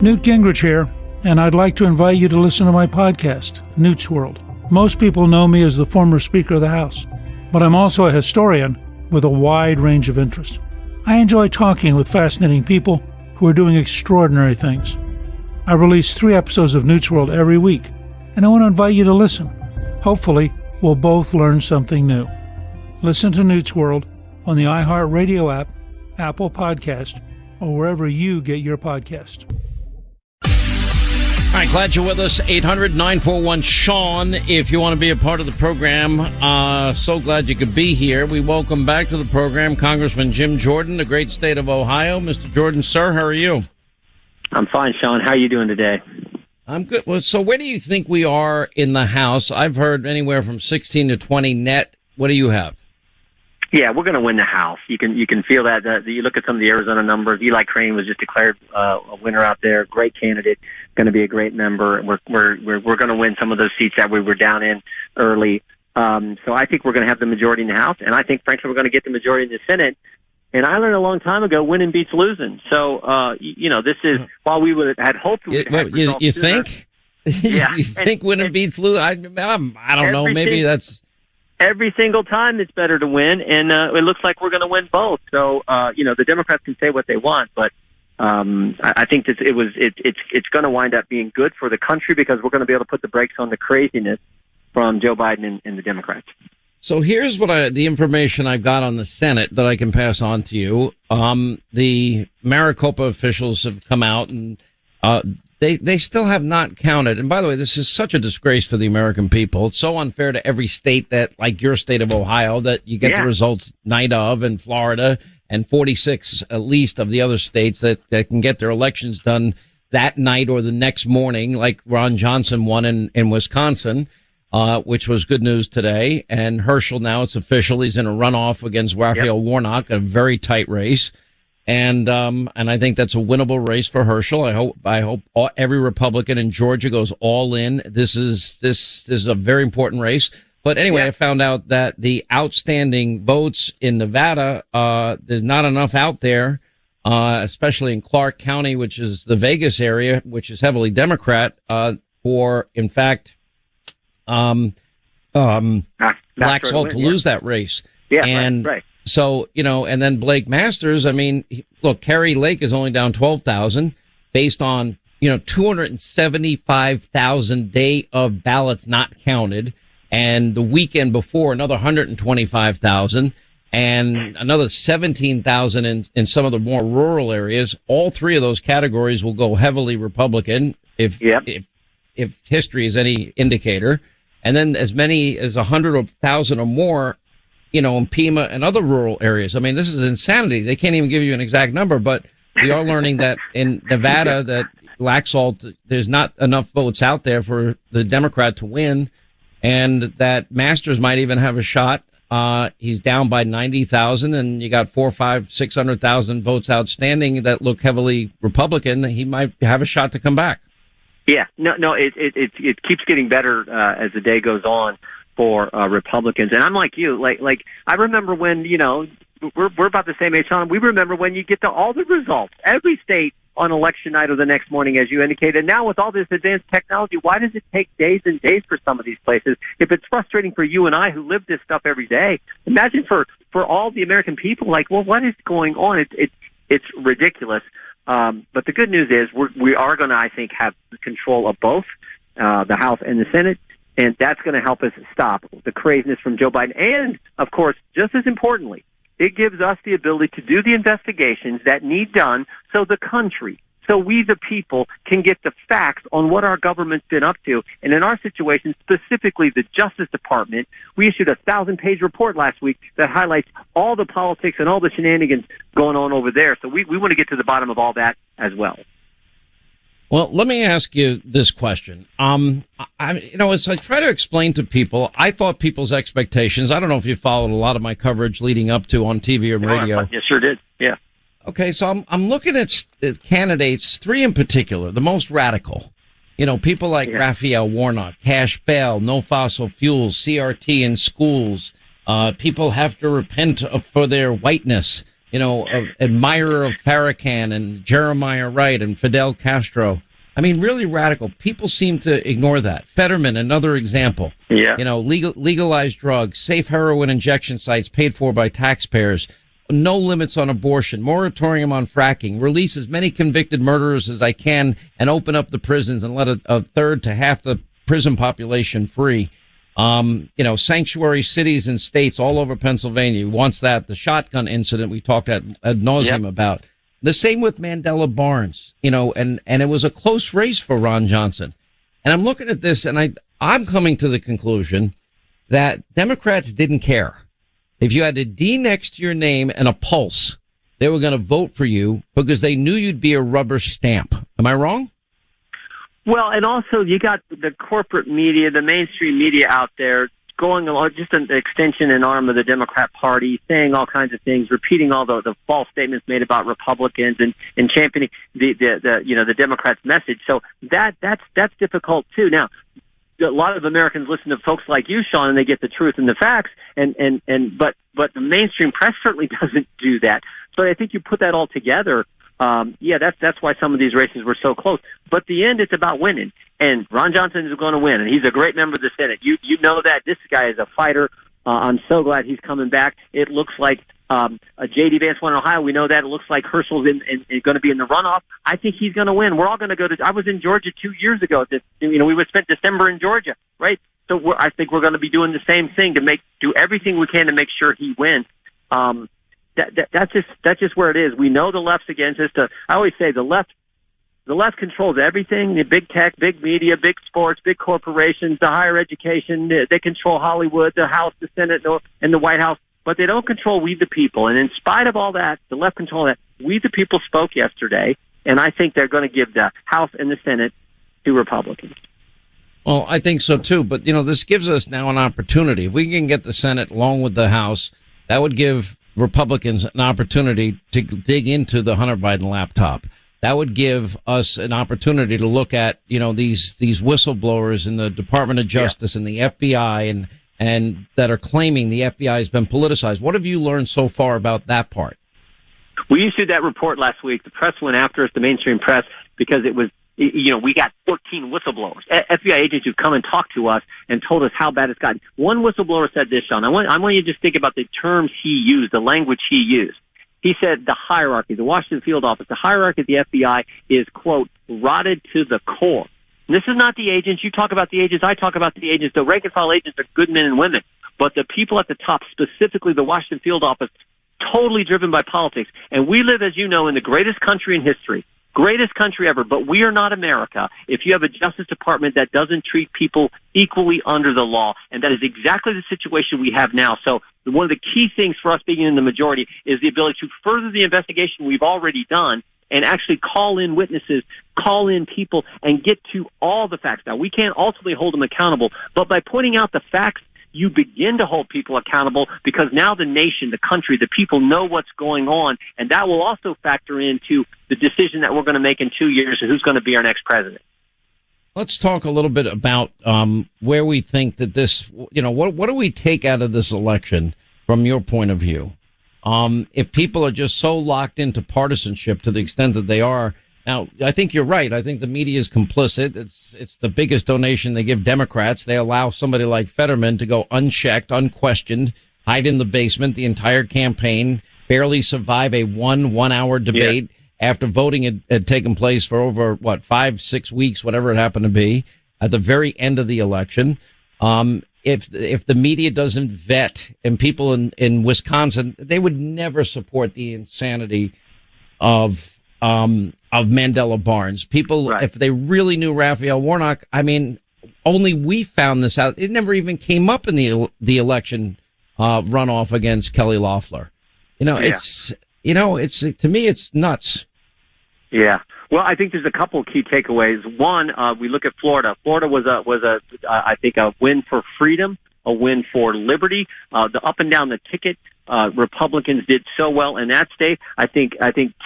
Newt Gingrich here, and I'd like to invite you to listen to my podcast, Newt's World. Most people know me as the former Speaker of the House, but I'm also a historian with a wide range of interests. I enjoy talking with fascinating people who are doing extraordinary things. I release 3 episodes of Newt's World every week, and I want to invite you to listen. Hopefully, we'll both learn something new. Listen to Newt's World on the iHeartRadio app, Apple Podcast, or wherever you get your podcast. All right, glad you're with us. 800-941-SEAN if you want to be a part of the program. So glad you could be here. We welcome back to the program Congressman Jim Jordan, the great state of Ohio. Mr. Jordan, sir, how are you? I'm fine, Sean. How are you doing today? I'm good. Well, so where do you think we are in the House? I've heard anywhere from 16 to 20 net. What do you have? Yeah, we're going to win the House. You can feel that. You look at some of the Arizona numbers. Eli Crane was just declared a winner out there. Great candidate, going to be a great member. We're going to win some of those seats that we were down in early. So I think we're going to have the majority in the House, and I think, frankly, we're going to get the majority in the Senate. And I learned a long time ago, winning beats losing. So this is while we had hoped. You think? Yeah. You think winning beats losing? I don't know. Maybe that's. Every single time it's better to win, and it looks like we're going to win both. So, the Democrats can say what they want, but I think that it's going to wind up being good for the country because we're going to be able to put the brakes on the craziness from Joe Biden and the Democrats. So here's the information I've got on the Senate that I can pass on to you. The Maricopa officials have come out and They still have not counted. And by the way, this is such a disgrace for the American people. It's so unfair to every state that, like your state of Ohio, that you get the results night of, and Florida, and 46 at least of the other states that can get their elections done that night or the next morning, like Ron Johnson won in Wisconsin, which was good news today. And Herschel, now it's official, he's in a runoff against Raphael Warnock, a very tight race. And I think that's a winnable race for Herschel. I hope every Republican in Georgia goes all in. This is a very important race. But anyway, I found out that the outstanding votes in Nevada, there's not enough out there, especially in Clark County, which is the Vegas area, which is heavily Democrat, for, in fact, Black Salt to lose that race. Yeah, and right. So, and then Blake Masters, I mean, look, Kari Lake is only down 12,000 based on, 275,000 day of ballots not counted. And the weekend before, another 125,000 and another 17,000 in some of the more rural areas. All 3 of those categories will go heavily Republican if history is any indicator. And then as many as 100,000 or more, in Pima and other rural areas. I mean, this is insanity. They can't even give you an exact number, but we are learning that in Nevada, that Black Salt, there's not enough votes out there for the Democrat to win, and that Masters might even have a shot. He's down by 90,000, and you got 600,000 votes outstanding that look heavily Republican. He might have a shot to come back. Yeah, no, it keeps getting better as the day goes on for Republicans. And I'm like you, like I remember when, we're about the same age, Sean. We remember when you get to all the results, every state on election night or the next morning, as you indicated. Now with all this advanced technology, why does it take days and days for some of these places? If it's frustrating for you and I who live this stuff every day, imagine for all the American people, like, well, what is going on? It's ridiculous. But the good news is we are going to, I think, have control of both the House and the Senate. And that's going to help us stop the craziness from Joe Biden. And, of course, just as importantly, it gives us the ability to do the investigations that need done so the country, so we the people can get the facts on what our government's been up to. And in our situation, specifically the Justice Department, we issued a 1,000-page report last week that highlights all the politics and all the shenanigans going on over there. So we want to get to the bottom of all that as well. Well, let me ask you this question. As I try to explain to people, I thought people's expectations, I don't know if you followed a lot of my coverage leading up to on TV or radio. Yes, sure did. Yeah. Okay, so I'm looking at candidates, 3 in particular, the most radical. People like Raphael Warnock, cash bail, no fossil fuels, CRT in schools. People have to repent for their whiteness. admirer of Farrakhan and Jeremiah Wright and Fidel Castro. I mean, really radical. People seem to ignore that. Fetterman, another example. Yeah. Legalized drugs, safe heroin injection sites paid for by taxpayers, no limits on abortion, moratorium on fracking, release as many convicted murderers as I can, and open up the prisons and let a third to half the prison population free. Sanctuary cities and states all over Pennsylvania. He wants that. The shotgun incident we talked ad nauseum about. The same with Mandela Barnes, and it was a close race for Ron Johnson. And I'm looking at this and I'm coming to the conclusion that Democrats didn't care. If you had a D next to your name and a pulse, they were going to vote for you because they knew you'd be a rubber stamp. Am I wrong? Well, and also you got the corporate media, the mainstream media out there going along, just an extension and arm of the Democrat Party, saying all kinds of things, repeating all the false statements made about Republicans and championing the Democrats' message. So that's difficult too. Now, a lot of Americans listen to folks like you, Sean, and they get the truth and the facts, but the mainstream press certainly doesn't do that. So I think you put that all together. That's why some of these races were so close. But the end, it's about winning. And Ron Johnson is going to win, and he's a great member of the Senate. You know that. This guy is a fighter. I'm so glad he's coming back. It looks like J.D. Vance won in Ohio. We know that. It looks like Herschel's going to be in the runoff. I think he's going to win. We're all going to go to. I was in Georgia 2 years ago. We spent December in Georgia, right? So I think we're going to be doing the same thing to do everything we can to make sure he wins. That's just where it is. We know the left's against us. I always say the left controls everything: the big tech, big media, big sports, big corporations, the higher education. They control Hollywood, the House, the Senate, and the White House. But they don't control we the people. And in spite of all that, the left control that. We the people spoke yesterday, and I think they're going to give the House and the Senate to Republicans. Well, I think so too. But this gives us now an opportunity. If we can get the Senate along with the House, that would give Republicans an opportunity to dig into the Hunter Biden laptop. That would give us an opportunity to look at, these whistleblowers in the Department of Justice and the FBI and that are claiming the FBI has been politicized. What have you learned so far about that part? We issued that report last week. The press went after us, the mainstream press, because it was, we got 14 whistleblowers, FBI agents who've come and talked to us and told us how bad it's gotten. One whistleblower said this, Sean. I want you to just think about the terms he used, the language he used. He said the hierarchy, the Washington field office, the hierarchy of the FBI is, quote, rotted to the core. And this is not the agents. You talk about the agents. I talk about the agents. The rank and file agents are good men and women. But the people at the top, specifically the Washington field office, totally driven by politics. And we live, as you know, in the greatest country in history. Greatest country ever, but we are not America if you have a Justice Department that doesn't treat people equally under the law, and that is exactly the situation we have now. So one of the key things for us being in the majority is the ability to further the investigation we've already done and actually call in witnesses, call in people, and get to all the facts. Now, we can't ultimately hold them accountable, but by pointing out the facts, you begin to hold people accountable because now the nation, the country, the people know what's going on, and that will also factor into the decision that we're going to make in 2 years of who's going to be our next president. Let's talk a little bit about where we think that this, what do we take out of this election from your point of view? If people are just so locked into partisanship to the extent that they are. Now, I think you're right. I think the media is complicit. It's the biggest donation they give Democrats. They allow somebody like Fetterman to go unchecked, unquestioned, hide in the basement the entire campaign, barely survive a 1 hour debate after voting had taken place for over, 5-6 weeks, whatever it happened to be, at the very end of the election. If the media doesn't vet, and people in Wisconsin, they would never support the insanity of Mandela Barnes. People, right. If they really knew Raphael Warnock, only we found this out. It never even came up in the election runoff against Kelly Loeffler. It's to me, it's nuts. Yeah. Well, I think there's a couple of key takeaways. One, we look at Florida. Florida was I think a win for freedom, a win for liberty. The up and down the ticket, Republicans did so well in that state. I think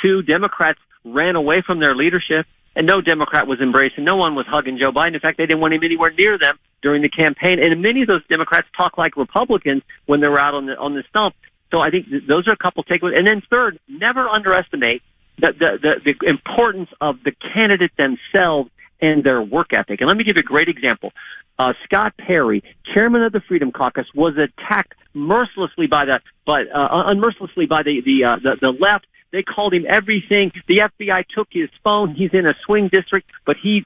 two, Democrats ran away from their leadership, and no Democrat was embracing. No one was hugging Joe Biden. In fact, they didn't want him anywhere near them during the campaign. And many of those Democrats talk like Republicans when they were out on the stump. So I think those are a couple takeaways. And then third, never underestimate the importance of the candidate themselves and their work ethic. And let me give you a great example. Scott Perry, chairman of the Freedom Caucus, was attacked unmercilessly by the left. They called him everything. The FBI took his phone. He's in a swing district, but he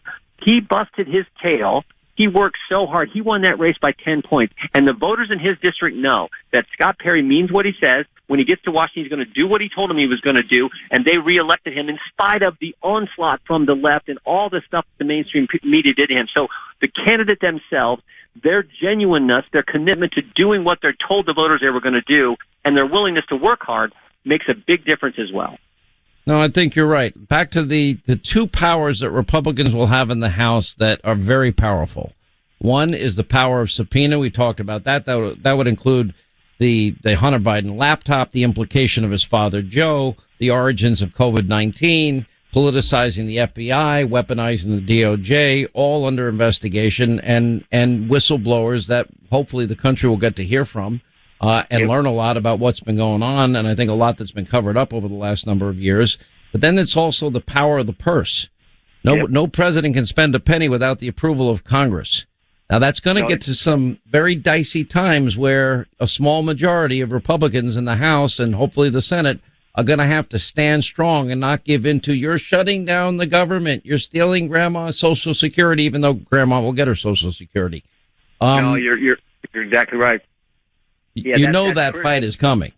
busted his tail. He worked so hard. He won that race by 10 points. And the voters in his district know that Scott Perry means what he says. When he gets to Washington, he's going to do what he told him he was going to do. And they reelected him in spite of the onslaught from the left and all the stuff the mainstream media did to him. So the candidate themselves, their genuineness, their commitment to doing what they're told the voters they were going to do, and their willingness to work hard makes a big difference as well. No, I think you're right. Back to the two powers that Republicans will have in the House that are very powerful. One is the power of subpoena. We talked about that. That would include the Hunter Biden laptop, the implication of his father, Joe, the origins of COVID-19, politicizing the FBI, weaponizing the DOJ, all under investigation, and whistleblowers that hopefully the country will get to hear from. And learn a lot about what's been going on, and I think a lot that's been covered up over the last number of years. But then it's also the power of the purse. No president can spend a penny without the approval of Congress. Now, that's going to get to some very dicey times where a small majority of Republicans in the House and hopefully the Senate are going to have to stand strong and not give in to, you're shutting down the government, you're stealing Grandma's Social Security, even though Grandma will get her Social Security. No, you're exactly right. Yeah, that fight is coming.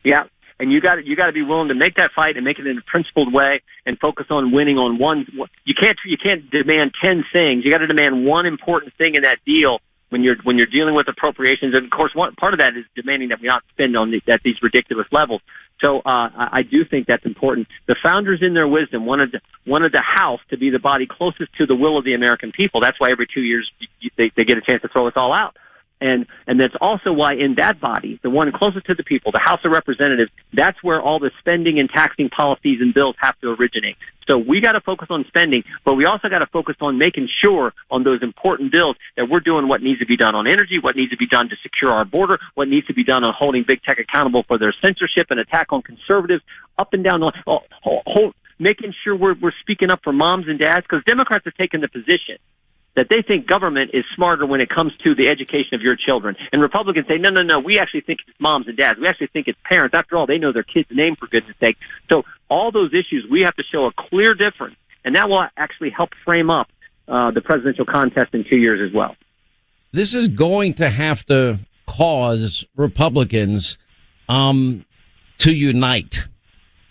Yeah, and you got to be willing to make that fight and make it in a principled way and focus on winning on one. You can't demand 10 things. You got to demand one important thing in that deal when you're dealing with appropriations. And of course, one part of that is demanding that we not spend at these ridiculous levels. So I do think that's important. The founders, in their wisdom, wanted the House to be the body closest to the will of the American people. That's why every 2 years they get a chance to throw us all out. And that's also why in that body, the one closest to the people, the House of Representatives, that's where all the spending and taxing policies and bills have to originate. So we got to focus on spending, but we also got to focus on making sure on those important bills that we're doing what needs to be done on energy, what needs to be done to secure our border, what needs to be done on holding big tech accountable for their censorship and attack on conservatives up and down the line. Making sure we're speaking up for moms and dads, because Democrats have taken the position that they think government is smarter when it comes to the education of your children. And Republicans say, no, we actually think it's moms and dads. We actually think it's parents. After all, they know their kid's name, for goodness sake. So all those issues, we have to show a clear difference, and that will actually help frame up the presidential contest in 2 years as well. This is going to have to cause Republicans to unite.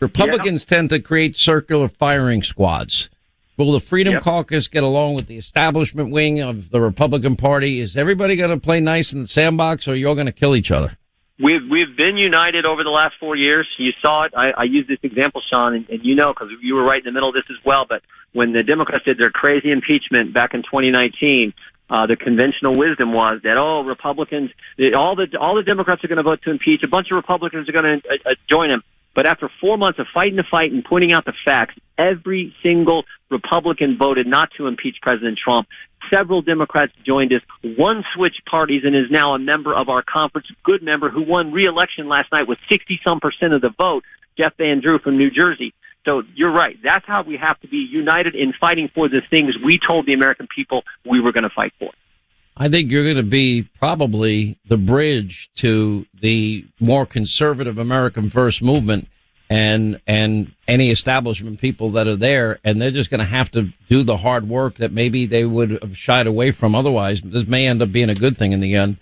Republicans tend to create circular firing squads. Will the Freedom Caucus get along with the establishment wing of the Republican Party? Is everybody going to play nice in the sandbox, or are you all going to kill each other? We've been united over the last 4 years. You saw it. I used this example, Sean, and you know, because you were right in the middle of this as well. But when the Democrats did their crazy impeachment back in 2019, the conventional wisdom was that, Republicans, all the Democrats are going to vote to impeach. A bunch of Republicans are going to join them. But after 4 months of fighting the fight and pointing out the facts, every single Republican voted not to impeach President Trump. Several Democrats joined us. One switched parties and is now a member of our conference, good member, who won re-election last night with 60-some% of the vote, Jeff Van Drew from New Jersey. So you're right. That's how we have to be united in fighting for the things we told the American people we were going to fight for. I think you're going to be probably the bridge to the more conservative American First movement and any establishment people that are there, and they're just going to have to do the hard work that maybe they would have shied away from otherwise. This may end up being a good thing in the end.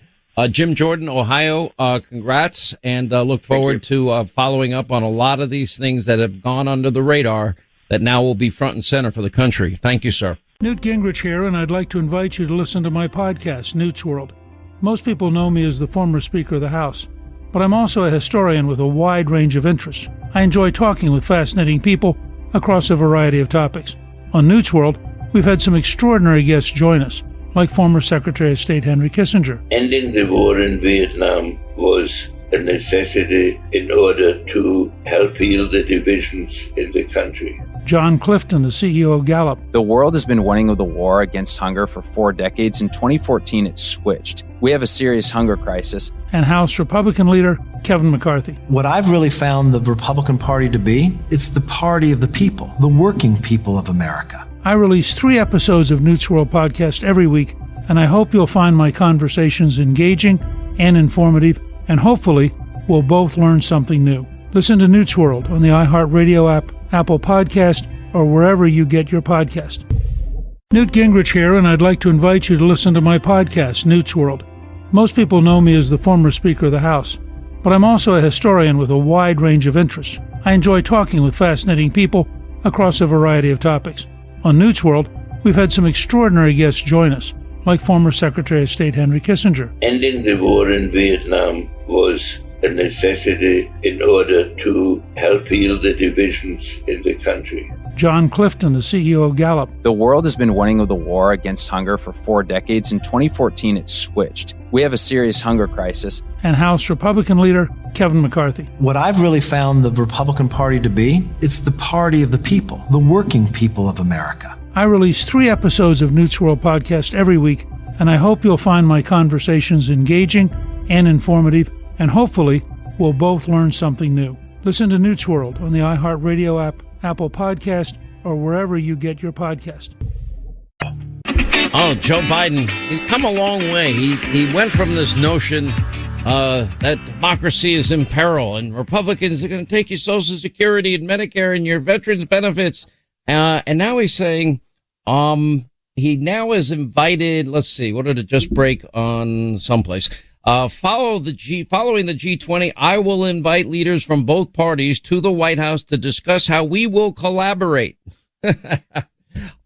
Jim Jordan, Ohio, congrats, and look forward to following up on a lot of these things that have gone under the radar that now will be front and center for the country. Thank you, sir. Newt Gingrich here, and I'd like to invite you to listen to my podcast, Newt's World. Most people know me as the former Speaker of the House, but I'm also a historian with a wide range of interests. I enjoy talking with fascinating people across a variety of topics. On Newt's World, we've had some extraordinary guests join us, like former Secretary of State Henry Kissinger. Ending the war in Vietnam was a necessity in order to help heal the divisions in the country. John Clifton, the CEO of Gallup. The world has been winning the war against hunger for 4 decades. In 2014, it switched. We have a serious hunger crisis. And House Republican leader Kevin McCarthy. What I've really found the Republican Party to be, it's the party of the people, the working people of America. I release 3 episodes of Newt's World podcast every week, and I hope you'll find my conversations engaging and informative, and hopefully we'll both learn something new. Listen to Newt's World on the iHeartRadio app, Apple Podcast, or wherever you get your podcast. Newt Gingrich here, and I'd like to invite you to listen to my podcast, Newt's World. Most people know me as the former Speaker of the House, but I'm also a historian with a wide range of interests. I enjoy talking with fascinating people across a variety of topics. On Newt's World, we've had some extraordinary guests join us, like former Secretary of State Henry Kissinger. Ending the war in Vietnam was a necessity in order to help heal the divisions in the country. John Clifton, the CEO of Gallup. The world has been winning the war against hunger for 4 decades. In 2014, it switched. We have a serious hunger crisis. And House Republican leader Kevin McCarthy. What I've really found the Republican Party to be, it's the party of the people, the working people of America. I release 3 episodes of Newt's World podcast every week, and I hope you'll find my conversations engaging and informative, and hopefully we'll both learn something new. Listen to Newt's World on the iHeartRadio app, Apple Podcast, or wherever you get your podcast. Oh, Joe Biden, he's come a long way. He went from this notion that democracy is in peril and Republicans are going to take your Social Security and Medicare and your veterans benefits. And now he's saying he now has invited, let's see, what did it just break on someplace? Following the G20, I will invite leaders from both parties to the White House to discuss how we will collaborate.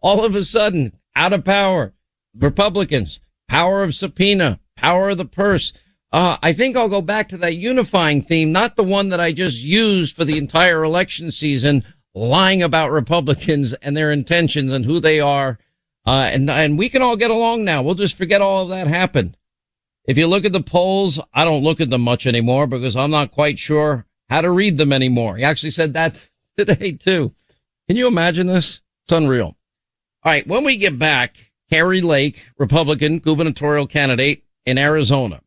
All of a sudden, out of power, Republicans, power of subpoena, power of the purse. I think I'll go back to that unifying theme, not the one that I just used for the entire election season, lying about Republicans and their intentions and who they are. And we can all get along now. We'll just forget all of that happened. If you look at the polls, I don't look at them much anymore because I'm not quite sure how to read them anymore. He actually said that today, too. Can you imagine this? It's unreal. All right. When we get back, Kari Lake, Republican gubernatorial candidate in Arizona.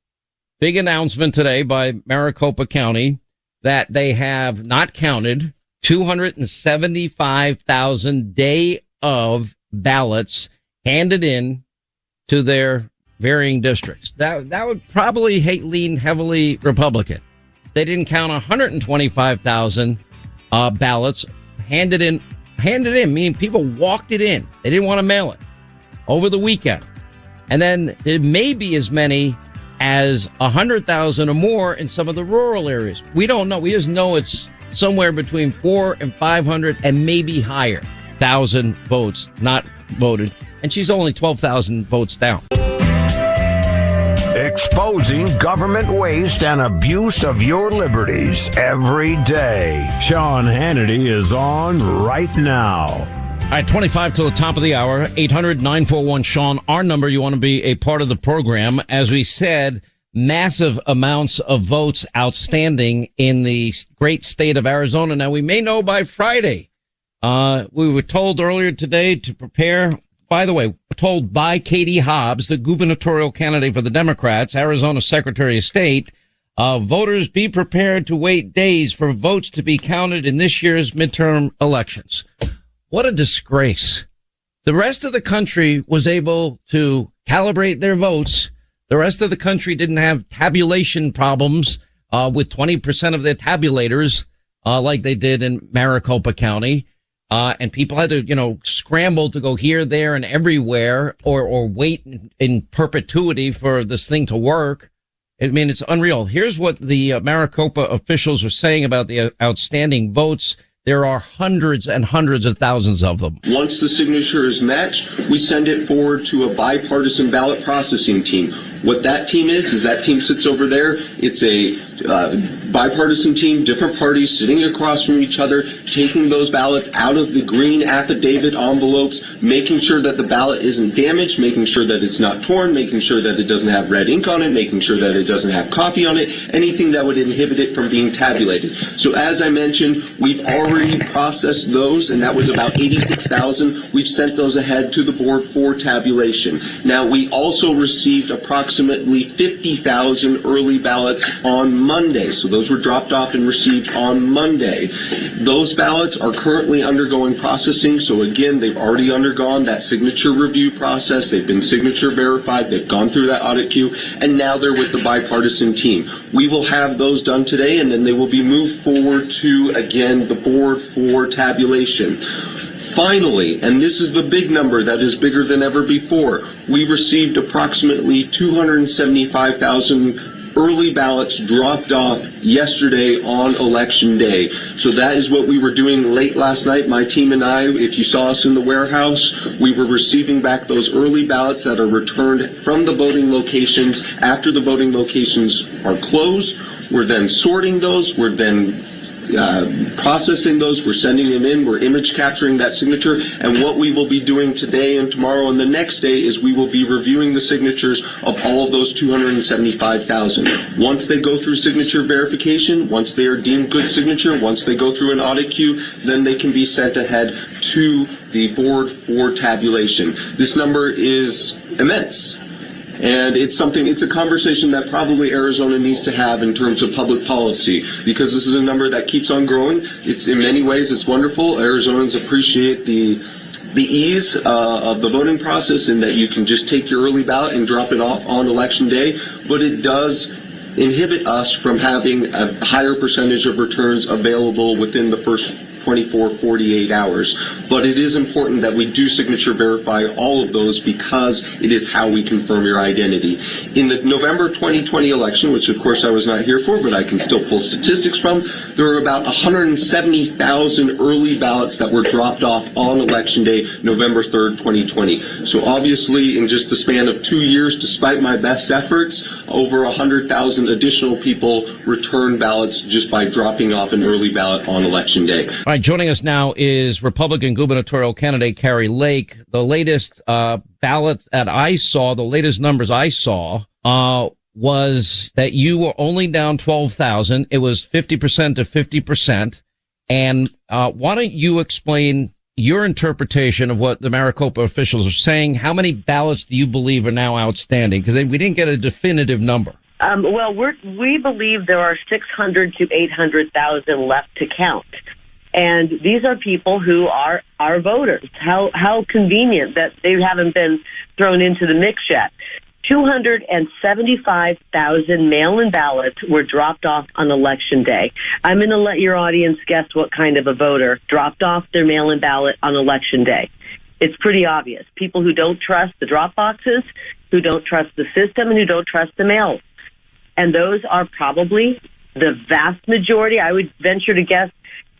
Big announcement today by Maricopa County that they have not counted 275,000 day of ballots handed in to their varying districts. That would probably lean heavily Republican. They didn't count 125,000 ballots handed in, meaning people walked it in. They didn't want to mail it over the weekend. And then there may be as many as 100,000 or more in some of the rural areas. We don't know. We just know it's somewhere between 400 and 500 and maybe higher thousand votes not voted. And she's only 12,000 votes down. Exposing government waste and abuse of your liberties every day. Sean Hannity is on right now. All right, 25 to the top of the hour, 800-941-SEAN, our number. You want to be a part of the program. As we said, massive amounts of votes outstanding in the great state of Arizona. Now, we may know by Friday. We were told earlier today to prepare. By the way, told by Katie Hobbs, the gubernatorial candidate for the Democrats, Arizona Secretary of State, voters be prepared to wait days for votes to be counted in this year's midterm elections. What a disgrace. The rest of the country was able to calibrate their votes. The rest of the country didn't have tabulation problems with 20% of their tabulators like they did in Maricopa County. And people had to, scramble to go here, there, and everywhere, or wait in perpetuity for this thing to work. I mean, it's unreal. Here's what the Maricopa officials are saying about the outstanding votes. There are hundreds and hundreds of thousands of them. Once the signature is matched, we send it forward to a bipartisan ballot processing team. What that team is that team sits over there. It's a bipartisan team, different parties sitting across from each other, taking those ballots out of the green affidavit envelopes, making sure that the ballot isn't damaged, making sure that it's not torn, making sure that it doesn't have red ink on it, making sure that it doesn't have coffee on it, anything that would inhibit it from being tabulated. So as I mentioned, we've already processed those, and that was about 86,000. We've sent those ahead to the board for tabulation. Now, we also received approximately 50,000 early ballots on Monday. So those were dropped off and received on Monday. Those ballots are currently undergoing processing. So again, they've already undergone that signature review process. They've been signature verified. They've gone through that audit queue, and now they're with the bipartisan team. We will have those done today, and then they will be moved forward to, again, the board for tabulation. Finally, and this is the big number that is bigger than ever before, we received approximately 275,000 early ballots dropped off yesterday on Election Day. So that is what we were doing late last night. My team and I, if you saw us in the warehouse, we were receiving back those early ballots that are returned from the voting locations after the voting locations are closed. We're then sorting those. We're then processing those, we're sending them in, we're image capturing that signature, and what we will be doing today and tomorrow and the next day is we will be reviewing the signatures of all of those 275,000. Once they go through signature verification, once they are deemed good signature, once they go through an audit queue, then they can be sent ahead to the board for tabulation. This number is immense. And it's a conversation that probably Arizona needs to have in terms of public policy, because this is a number that keeps on growing. It's in many ways, it's wonderful. Arizonans appreciate the ease of the voting process, and that you can just take your early ballot and drop it off on Election Day. But it does inhibit us from having a higher percentage of returns available within the first 24, 48 hours. But it is important that we do signature verify all of those, because it is how we confirm your identity. In the November 2020 election, which of course I was not here for, but I can still pull statistics from, there were about 170,000 early ballots that were dropped off on Election Day, November 3rd, 2020. So obviously, in just the span of 2 years, despite my best efforts, over 100,000 additional people returned ballots just by dropping off an early ballot on Election Day. All right, joining us now is Republican gubernatorial candidate Kari Lake. The latest ballots that I saw, the latest numbers I saw, was that you were only down 12,000. It was 50% to 50%. And why don't you explain your interpretation of what the Maricopa officials are saying? How many ballots do you believe are now outstanding? Because we didn't get a definitive number. Well, we believe there are 600 to 800,000 left to count. And these are people who are our voters. How convenient that they haven't been thrown into the mix yet. 275,000 mail-in ballots were dropped off on Election Day. I'm going to let your audience guess what kind of a voter dropped off their mail-in ballot on Election Day. It's pretty obvious. People who don't trust the drop boxes, who don't trust the system, and who don't trust the mail. And those are probably the vast majority. I would venture to guess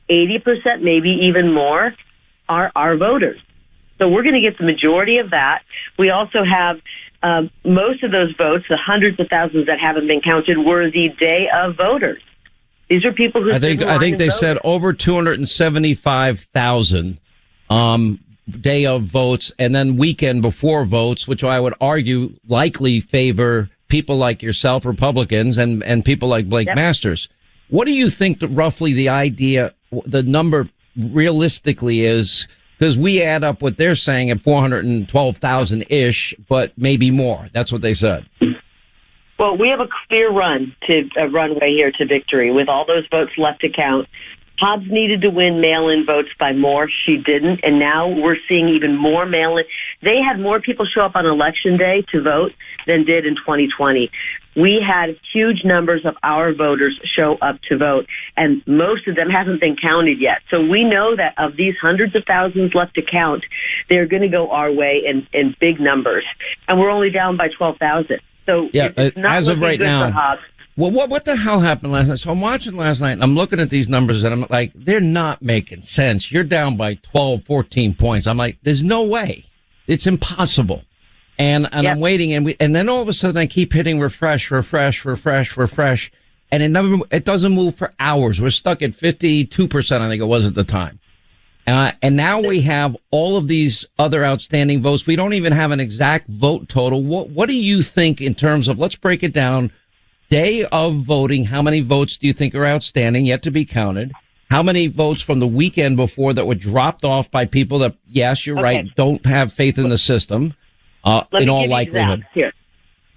80%, maybe even more, are our voters. So we're going to get the majority of that. We also have most of those votes, the hundreds of thousands that haven't been counted, were the day of voters. These are people who I think they said over 275,000 day of votes, and then weekend before votes, which I would argue likely favor people like yourself, Republicans, and people like Blake Masters. What do you think that roughly the number realistically is? Because we add up what they're saying at 412,000-ish, but maybe more. That's what they said. Well, we have a clear runway here to victory with all those votes left to count. Hobbs needed to win mail-in votes by more. She didn't. And now we're seeing even more mail-in. They had more people show up on Election Day to vote than did in 2020. We had huge numbers of our voters show up to vote, and most of them haven't been counted yet. So we know that of these hundreds of thousands left to count, they're going to go our way in big numbers. And we're only down by 12,000. So it's not as of right now. Well, what the hell happened last night? So I'm watching last night, and I'm looking at these numbers, and I'm like, they're not making sense. You're down by 12, 14 points. I'm like, there's no way. It's impossible. And I'm waiting, and then all of a sudden I keep hitting refresh, and it doesn't move for hours. We're stuck at 52%, I think it was at the time. And now we have all of these other outstanding votes. We don't even have an exact vote total. What do you think in terms of, let's break it down, day of voting, how many votes do you think are outstanding, yet to be counted? How many votes from the weekend before that were dropped off by people that, yes, you're right, don't have faith in the system, in all likelihood? Here.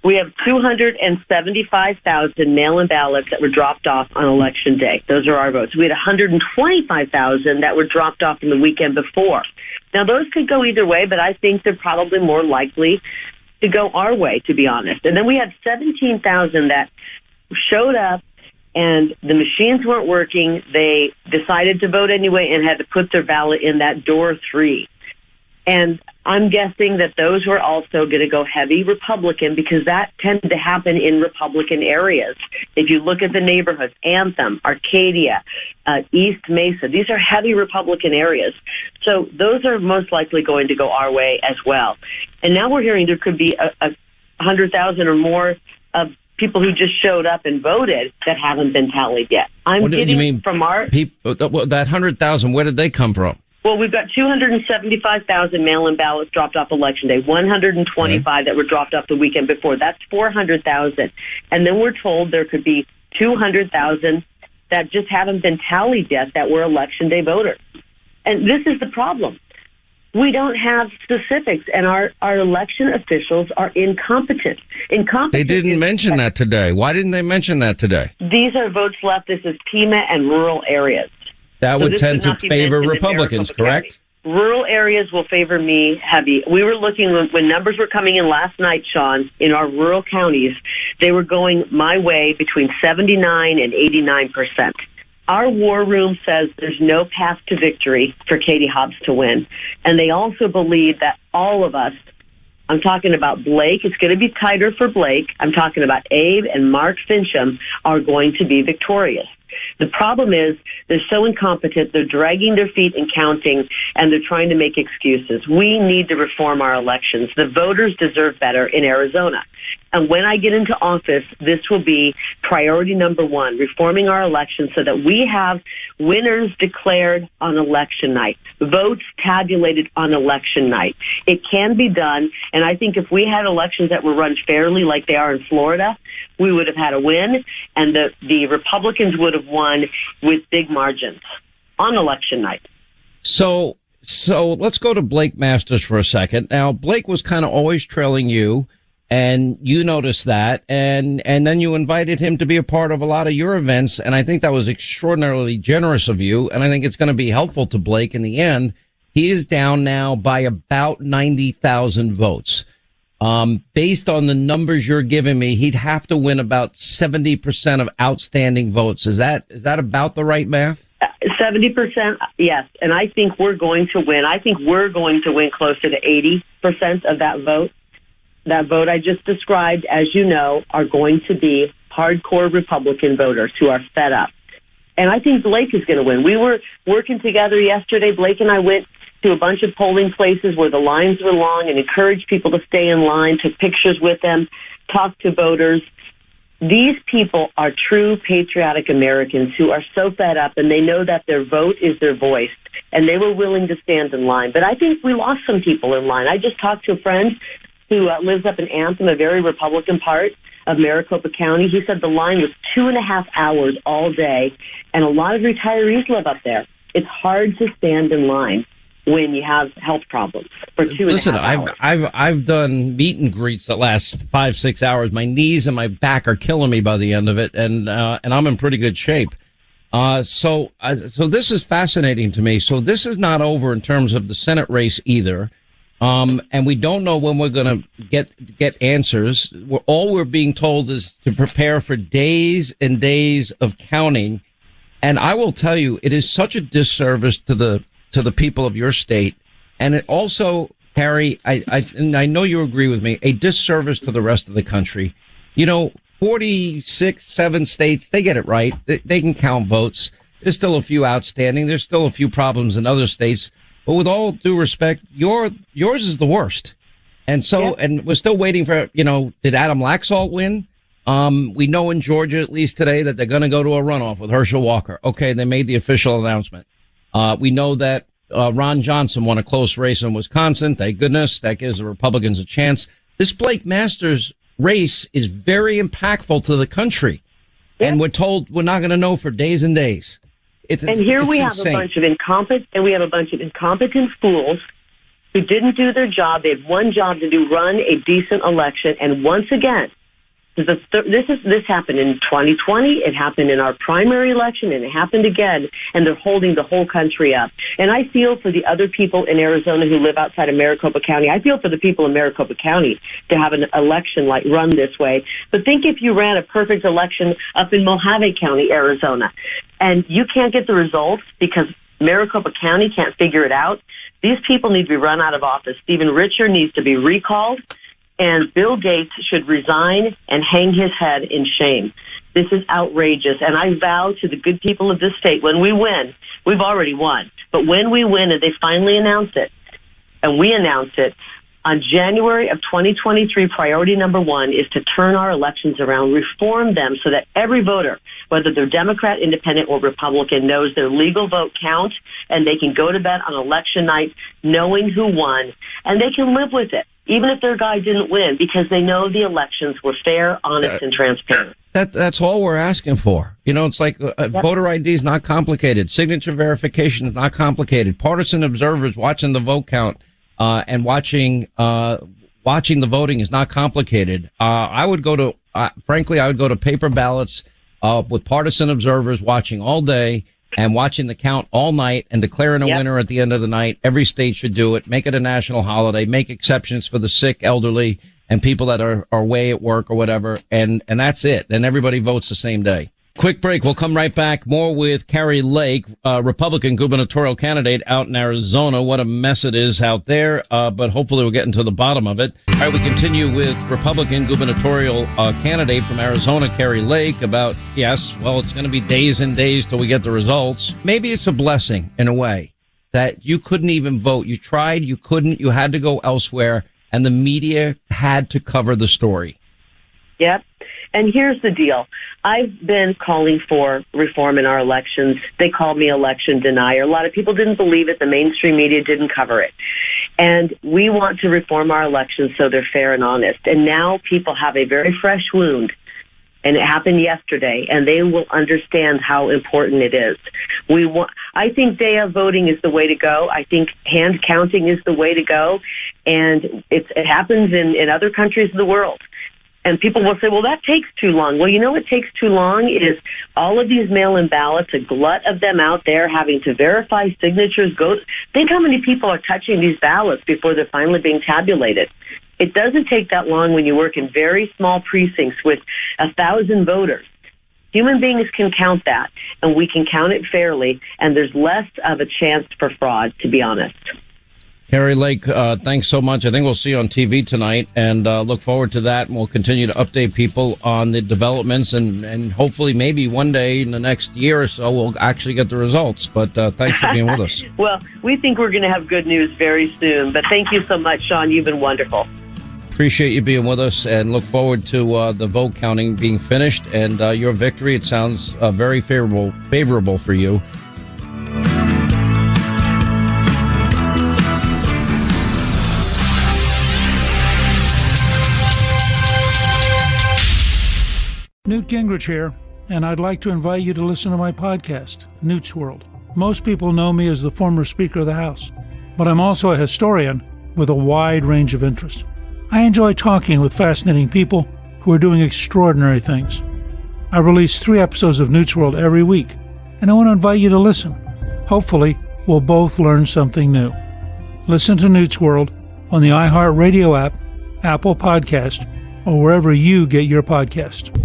We have 275,000 mail-in ballots that were dropped off on Election Day. Those are our votes. We had 125,000 that were dropped off in the weekend before. Now, those could go either way, but I think they're probably more likely to go our way, to be honest. And then we had 17,000 that showed up, and the machines weren't working. They decided to vote anyway and had to put their ballot in that door 3. And I'm guessing that those were also going to go heavy Republican, because that tended to happen in Republican areas. If you look at the neighborhoods, Anthem, Arcadia, East Mesa, these are heavy Republican areas. So those are most likely going to go our way as well. And now we're hearing there could be a 100,000 or more of people who just showed up and voted that haven't been tallied yet. What do you mean from our people, that 100,000? Where did they come from? Well, we've got 275,000 mail-in ballots dropped off Election Day, 125 that were dropped off the weekend before. That's 400,000. And then we're told there could be 200,000 that just haven't been tallied yet that were Election Day voters. And this is the problem. We don't have specifics, and our election officials are incompetent. They didn't mention that today. Why didn't they mention that today? Thii are votes left. This is Pima and rural areas. That would tend to favor Republicans, correct? Rural areas will favor me heavy. We were looking, when numbers were coming in last night, Sean, in our rural counties, they were going my way between 79 and 89%. Our war room says there's no path to victory for Katie Hobbs to win. And they also believe that all of us, I'm talking about Blake, it's going to be tighter for Blake. I'm talking about Abe and Mark Fincham are going to be victorious. The problem is they're so incompetent, they're dragging their feet in counting, and they're trying to make excuses. We need to reform our elections. The voters deserve better in Arizona. And when I get into office, this will be priority number one, reforming our elections so that we have winners declared on election night, votes tabulated on election night. It can be done, and I think if we had elections that were run fairly like they are in Florida, we would have had a win, and the Republicans would have won with big margins on election night. So let's go to Blake Masters for a second. Now, Blake was kind of always trailing you, and you noticed that, and then you invited him to be a part of a lot of your events, and I think that was extraordinarily generous of you, and I think it's going to be helpful to Blake in the end. He is down now by about 90,000 votes. Based on the numbers you're giving me, he'd have to win about 70% of outstanding votes. Is that about the right math? 70%, yes. And I think we're going to win. I think we're going to win closer to 80% of that vote. That vote I just described, as you know, are going to be hardcore Republican voters who are fed up. And I think Blake is going to win. We were working together yesterday. Blake and I went to a bunch of polling places where the lines were long and encouraged people to stay in line, took pictures with them, talked to voters. These people are true patriotic Americans who are so fed up, and they know that their vote is their voice, and they were willing to stand in line. But I think we lost some people in line. I just talked to a friend who lives up in Anthem, a very Republican part of Maricopa County. He said the line was 2.5 hours all day, and a lot of retirees live up there. It's hard to stand in line when you have health problems for 2.5 hours. I've done meet and greets that last 5-6 hours. My knees and my back are killing me by the end of it, and I'm in pretty good shape. So this is fascinating to me. So this is not over in terms of the Senate race either. And we don't know when we're going to get answers. All we're being told is to prepare for days and days of counting. And I will tell you, it is such a disservice to the people of your state. And it also, Kari, I know you agree with me, a disservice to the rest of the country. 7 states, they get it right. They can count votes. There's still a few outstanding. There's still a few problems in other states. But with all due respect, yours is the worst. And so, and we're still waiting for, did Adam Laxalt win? We know in Georgia, at least today, that they're going to go to a runoff with Herschel Walker. Okay, they made the official announcement. We know that Ron Johnson won a close race in Wisconsin. Thank goodness. That gives the Republicans a chance. This Blake Masters race is very impactful to the country. And we're told we're not going to know for days and days. We have a bunch of incompetent fools who didn't do their job. They had one job to do: run a decent election. And once again, this happened in 2020. It happened in our primary election, and it happened again. And they're holding the whole country up. And I feel for the other people in Arizona who live outside of Maricopa County. I feel for the people in Maricopa County to have an election like run this way. But think if you ran a perfect election up in Mojave County, Arizona, and you can't get the results because Maricopa County can't figure it out. These people need to be run out of office. Stephen Richer needs to be recalled, and Bill Gates should resign and hang his head in shame. This is outrageous, and I vow to the good people of this state, when we win, we've already won, but when we win and they finally announce it, and we announce it, on January of 2023, priority number one is to turn our elections around, reform them so that every voter, whether they're Democrat, Independent, or Republican, knows their legal vote counts, and they can go to bed on election night knowing who won, and they can live with it, even if their guy didn't win, because they know the elections were fair, honest, and transparent. That's all we're asking for. You know, it's like voter ID is not complicated. Signature verification is not complicated. Partisan observers watching the vote count and watching the voting is not complicated. I would go to paper ballots with partisan observers watching all day and watching the count all night and declaring a winner at the end of the night. Every state should do it. Make it a national holiday. Make exceptions for the sick, elderly, and people that are away at work or whatever. And that's it. And everybody votes the same day. Quick break. We'll come right back. More with Kari Lake, Republican gubernatorial candidate out in Arizona. What a mess it is out there. But hopefully we're getting to the bottom of it. All right. We continue with Republican gubernatorial candidate from Arizona, Kari Lake, about, it's going to be days and days till we get the results. Maybe it's a blessing in a way that you couldn't even vote. You tried, you couldn't, you had to go elsewhere, and the media had to cover the story. Yep. And here's the deal. I've been calling for reform in our elections. They called me election denier. A lot of people didn't believe it. The mainstream media didn't cover it. And we want to reform our elections so they're fair and honest. And now people have a very fresh wound. And it happened yesterday, and they will understand how important it is. I think day of voting is the way to go. I think hand counting is the way to go. And it happens in other countries of the world. And people will say, well, that takes too long. Well, you know what takes too long is all of these mail-in ballots, a glut of them out there having to verify signatures. Think how many people are touching these ballots before they're finally being tabulated. It doesn't take that long when you work in very small precincts with 1,000 voters. Human beings can count that, and we can count it fairly, and there's less of a chance for fraud, to be honest. Kari Lake, thanks so much. I think we'll see you on TV tonight, and look forward to that. And we'll continue to update people on the developments, and hopefully maybe one day in the next year or so we'll actually get the results. But thanks for being with us. Well, we think we're going to have good news very soon. But thank you so much, Sean. You've been wonderful. Appreciate you being with us, and look forward to the vote counting being finished and your victory. It sounds very favorable for you. Newt Gingrich here, and I'd like to invite you to listen to my podcast, Newt's World. Most people know me as the former Speaker of the House, but I'm also a historian with a wide range of interests. I enjoy talking with fascinating people who are doing extraordinary things. I release 3 episodes of Newt's World every week, and I want to invite you to listen. Hopefully, we'll both learn something new. Listen to Newt's World on the iHeartRadio app, Apple Podcast, or wherever you get your podcast.